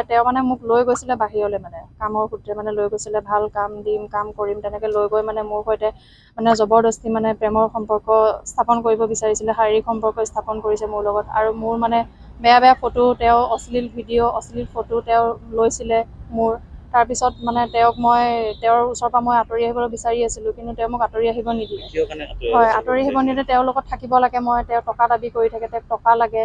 তেওঁ মানে মোক লৈ গৈছিলে বাহিৰলৈ, মানে কামৰ সূত্ৰে মানে লৈ গৈছিলে, ভাল কাম দিম, কাম কৰিম, তেনেকৈ লৈ গৈ মানে মোৰ সৈতে মানে জবৰদস্তি মানে প্ৰেমৰ সম্পৰ্ক স্থাপন কৰিব বিচাৰিছিলে, শাৰীৰিক সম্পৰ্ক স্থাপন কৰিছে মোৰ লগত। আৰু মোৰ মানে বেয়া ফটো, তেওঁ অশ্লীল ভিডিঅ', অশ্লীল ফটো তেওঁ লৈছিলে মোৰ। তাৰপিছত মানে তেওঁৰ ওচৰৰ পৰা মই আঁতৰি আহিবলৈ বিচাৰি আছিলোঁ, কিন্তু তেওঁ মোক আঁতৰি আহিব নিদিয়ে। হয়, আঁতৰি আহিব নিদিয়ে। তেওঁৰ লগত থাকিব লাগে মই, তেওঁ টকা দাবী কৰি থাকে, তেওঁক টকা লাগে।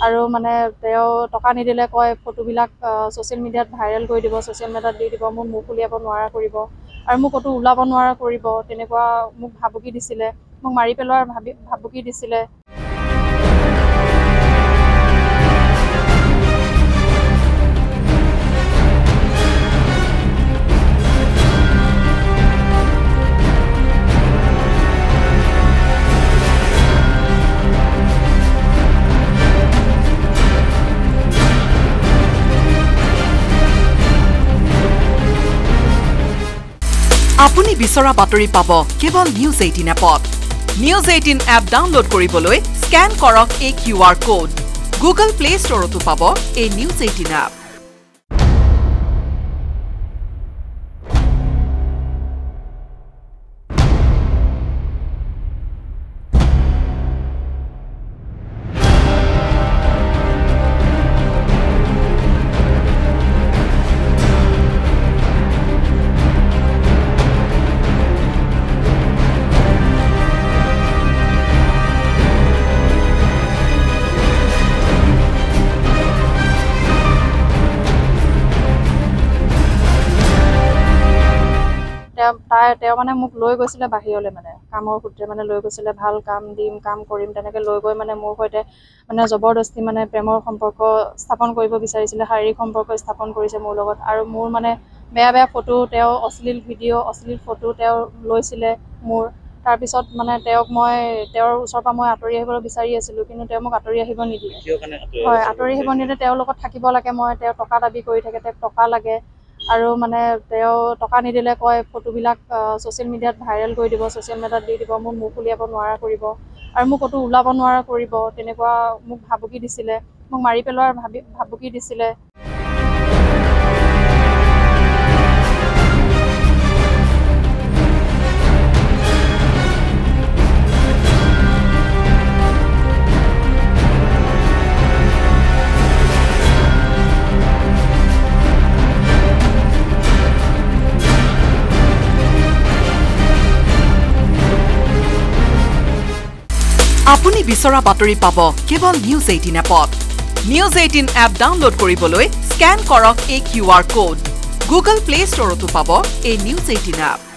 আৰু মানে তেওঁ টকা নিদিলে কয় ফটোবিলাক ছ'চিয়েল মিডিয়াত ভাইৰেল কৰি দিব, ছ'চিয়েল মিডিয়াত দি দিব, মোক মুখ উলিয়াব নোৱাৰা কৰিব আৰু মোক ক'তো ওলাব নোৱাৰা কৰিব, তেনেকুৱা মোক ভাবুকি দিছিলে, মোক মাৰি পেলোৱাৰ ভাবুকি দিছিলে। আপুনি বিচৰা বাতৰি পাব কেৱল নিউজ 18 এপত। নিউজ 18 এপ ডাউনলোড কৰিবলৈ স্কেন কৰক এই QR কোড। গুগল প্লে ষ্টৰতো পাব এই নিউজ 18 এপ। তেওঁ মানে মোক লৈ গৈছিলে বাহিৰলৈ, মানে কামৰ সূত্ৰে মানে লৈ গৈছিলে, ভাল কাম দিম, কাম কৰিম, তেনেকৈ লৈ গৈ মানে মোৰ সৈতে মানে জবৰদস্তি মানে প্ৰেমৰ সম্পৰ্ক স্থাপন কৰিব বিচাৰিছিলে, শাৰীৰিক সম্পৰ্ক স্থাপন কৰিছে মোৰ লগত। আৰু মোৰ মানে বেয়া ফটো, তেওঁ অশ্লীল ভিডিঅ', অশ্লীল ফটো তেওঁ লৈছিলে মোৰ। তাৰপিছত মানে তেওঁৰ ওচৰৰ পৰা মই আঁতৰি আহিবলৈ বিচাৰি আছিলোঁ, কিন্তু তেওঁ মোক আঁতৰি আহিব নিদিয়ে। হয়, আঁতৰি আহিব নিদিয়ে। তেওঁৰ লগত থাকিব লাগে মই, তেওঁ টকা দাবী কৰি থাকে, তেওঁক টকা লাগে। আৰু মানে তেওঁ টকা নিদিলে কয় ফটোবিলাক ছ'চিয়েল মিডিয়াত ভাইৰেল কৰি দিব, ছ'চিয়েল মিডিয়াত দি দিব, মোক মুখ উলিয়াব নোৱাৰা কৰিব আৰু মোক ক'তো ওলাব নোৱাৰা কৰিব, তেনেকুৱা মোক ভাবুকি দিছিলে, মোক মাৰি পেলোৱাৰ ভাবুকি দিছিলে। আপুনি বিচৰা বাতৰি পাব কেৱল নিউজ 18 এপত। নিউজ 18 এপ ডাউনলোড কৰিবলৈ স্কেন কৰক এই QR কোড। গুগল প্লে ষ্টৰতো পাব এই নিউজ 18 এপ।